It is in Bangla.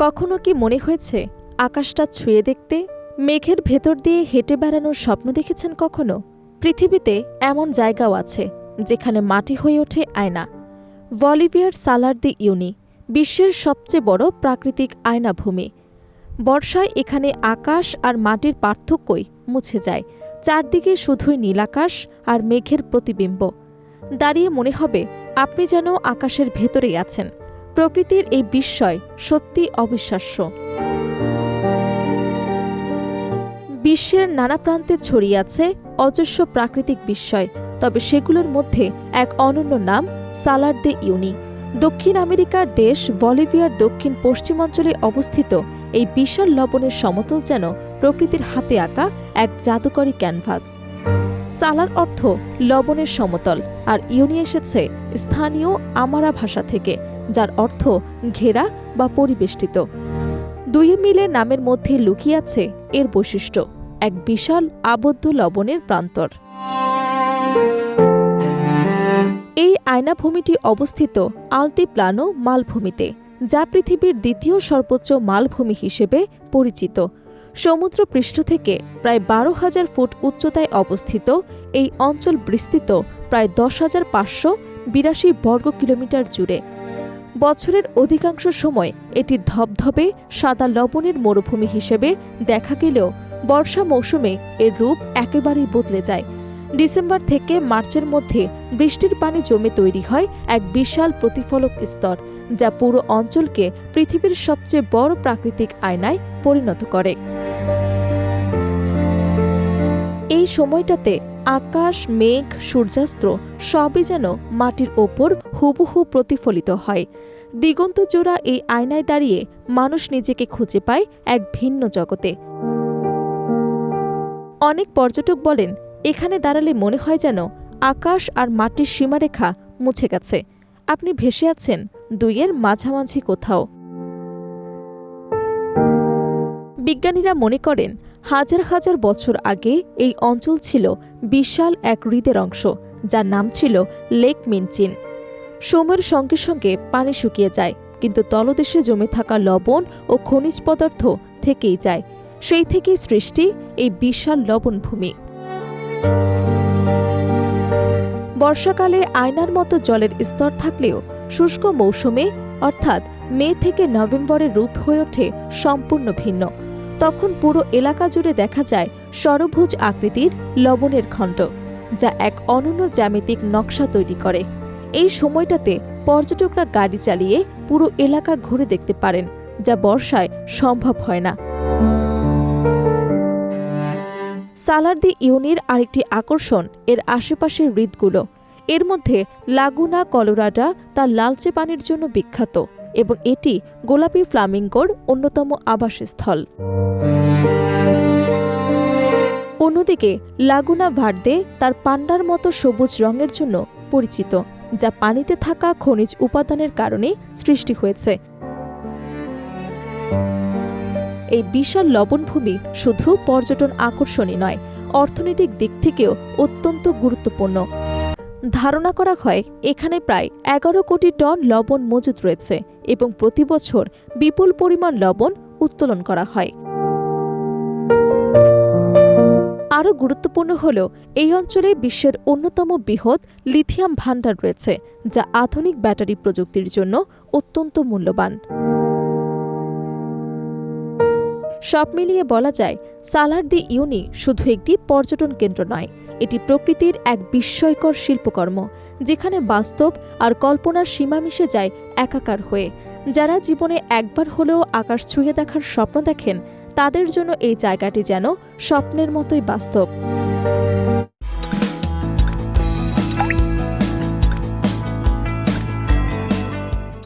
কখনো কি মনে হয়েছে আকাশটা ছুঁয়ে দেখতে? মেঘের ভেতর দিয়ে হেঁটে বেড়ানোর স্বপ্ন দেখেছেন কখনো? পৃথিবীতে এমন জায়গাও আছে যেখানে মাটি হয়ে ওঠে আয়না। বলিভিয়ার সালার দি ইউনি বিশ্বের সবচেয়ে বড় প্রাকৃতিক আয়নাভূমি। বর্ষায় এখানে আকাশ আর মাটির পার্থক্যই মুছে যায়। চারদিকে শুধুই নীলাকাশ আর মেঘের প্রতিবিম্ব। দাঁড়িয়ে মনে হবে আপনি যেন আকাশের ভেতরেই আছেন। প্রকৃতির এই বিস্ময় সত্যি অবিশ্বাস্য। বিশ্বের নানা প্রান্তে ছড়িয়ে আছে অজস্র প্রাকৃতিক বিস্ময়, তবে সেগুলোর মধ্যে এক অনন্য নাম সালার দি ইউনি। দক্ষিণ আমেরিকার দেশ বলিভিয়ার দক্ষিণ পশ্চিমাঞ্চলে অবস্থিত এই বিশাল লবণের সমতল যেন প্রকৃতির হাতে আঁকা এক জাদুকরী ক্যানভাস। সালার অর্থ লবণের সমতল, আর ইউনি এসেছে স্থানীয় আমারা ভাষা থেকে, যার অর্থ ঘেরা বা পরিবেষ্টিত। দুই মিলে নামের মধ্যে লুকিয়ে আছে এর বৈশিষ্ট্য, এক বিশাল আবদ্ধ লবণের প্রান্তর। এই আয়নাভূমিটি অবস্থিত আলতিপ্লানো মালভূমিতে, যা পৃথিবীর দ্বিতীয় সর্বোচ্চ মালভূমি হিসেবে পরিচিত। সমুদ্রপৃষ্ঠ থেকে প্রায় 12,000 ফুট উচ্চতায় অবস্থিত এই অঞ্চল বিস্তৃত প্রায় 10,582 বর্গ কিলোমিটার জুড়ে। বছরের অধিকাংশ সময় এটি ধবধবে সাদা লবণের মরুভূমি হিসেবে দেখা গেলেও বর্ষা মৌসুমে এর রূপ একেবারেই বদলে যায়। ডিসেম্বর থেকে মার্চের মধ্যে বৃষ্টির পানি জমে তৈরি হয় এক বিশাল প্রতিফলক স্তর, যা পুরো অঞ্চলকে পৃথিবীর সবচেয়ে বড় প্রাকৃতিক আয়নায় পরিণত করে। এই সময়টাতে আকাশ, মেঘ, সূর্যাস্ত সবই যেন মাটির ওপর হুবহু প্রতিফলিত হয়। দিগন্ত জোড়া এই আয়নায় দাঁড়িয়ে মানুষ নিজেকে খুঁজে পায় এক ভিন্ন জগতে। অনেক পর্যটক বলেন, এখানে দাঁড়ালে মনে হয় যেন আকাশ আর মাটির সীমারেখা মুছে গেছে, আপনি ভেসে আছেন দুইয়ের মাঝামাঝি কোথাও। বিজ্ঞানীরা মনে করেন হাজার হাজার বছর আগে এই অঞ্চল ছিল বিশাল এক হ্রদের অংশ, যার নাম ছিল লেক মিনচিন। সময়ের সঙ্গে সঙ্গে পানি শুকিয়ে যায়, কিন্তু তলদেশে জমে থাকা লবণ ও খনিজ পদার্থ থেকেই যায়। সেই থেকেই সৃষ্টি এই বিশাল লবণভূমি। বর্ষাকালে আয়নার মতো জলের স্তর থাকলেও শুষ্ক মৌসুমে অর্থাৎ মে থেকে নভেম্বরের রূপ হয়ে ওঠে সম্পূর্ণ ভিন্ন। তখন পুরো এলাকা জুড়ে দেখা যায় ষড়ভুজ আকৃতির লবণের খণ্ড, যা এক অনন্য জ্যামিতিক নকশা তৈরি করে। এই সময়টাতে পর্যটকরা গাড়ি চালিয়ে পুরো এলাকা ঘুরে দেখতে পারেন, যা বর্ষায় সম্ভব হয় না। সালার দি ইউনির আরেকটি আকর্ষণ এর আশেপাশের হ্রদগুলো। এর মধ্যে লাগুনা কলোরাডা তার লালচে পানির জন্য বিখ্যাত, এবং এটি গোলাপি ফ্লামিঙ্গোর অন্যতম আবাসস্থল। অন্যদিকে লাগুনা ভার্দে তার পান্ডার মতো সবুজ রঙের জন্য পরিচিত, যা পানিতে থাকা খনিজ উপাদানের কারণে সৃষ্টি হয়েছে। এই বিশাল লবণভূমি শুধু পর্যটন আকর্ষণই নয়, অর্থনৈতিক দিক থেকেও অত্যন্ত গুরুত্বপূর্ণ। ধারণা করা হয় এখানে প্রায় 11 কোটি টন লবণ মজুত রয়েছে, এবং প্রতি বছর বিপুল পরিমাণ লবণ উত্তোলন করা হয়। আরও গুরুত্বপূর্ণ হল, এই অঞ্চলে বিশ্বের অন্যতম বৃহৎ লিথিয়াম ভাণ্ডার রয়েছে, যা আধুনিক ব্যাটারি প্রযুক্তির জন্য অত্যন্ত মূল্যবান। সব মিলিয়ে বলা যায়, সালার দি ইউনি শুধু একটি পর্যটন কেন্দ্র নয়, এটি প্রকৃতির এক বিস্ময়কর শিল্পকর্ম, যেখানে বাস্তব আর কল্পনার সীমা মিশে যায় একাকার হয়ে। যারা জীবনে একবার হলেও আকাশ ছুঁয়ে দেখার স্বপ্ন দেখেন, তাদের জন্য এই জায়গাটি যেন স্বপ্নের মতোই বাস্তব।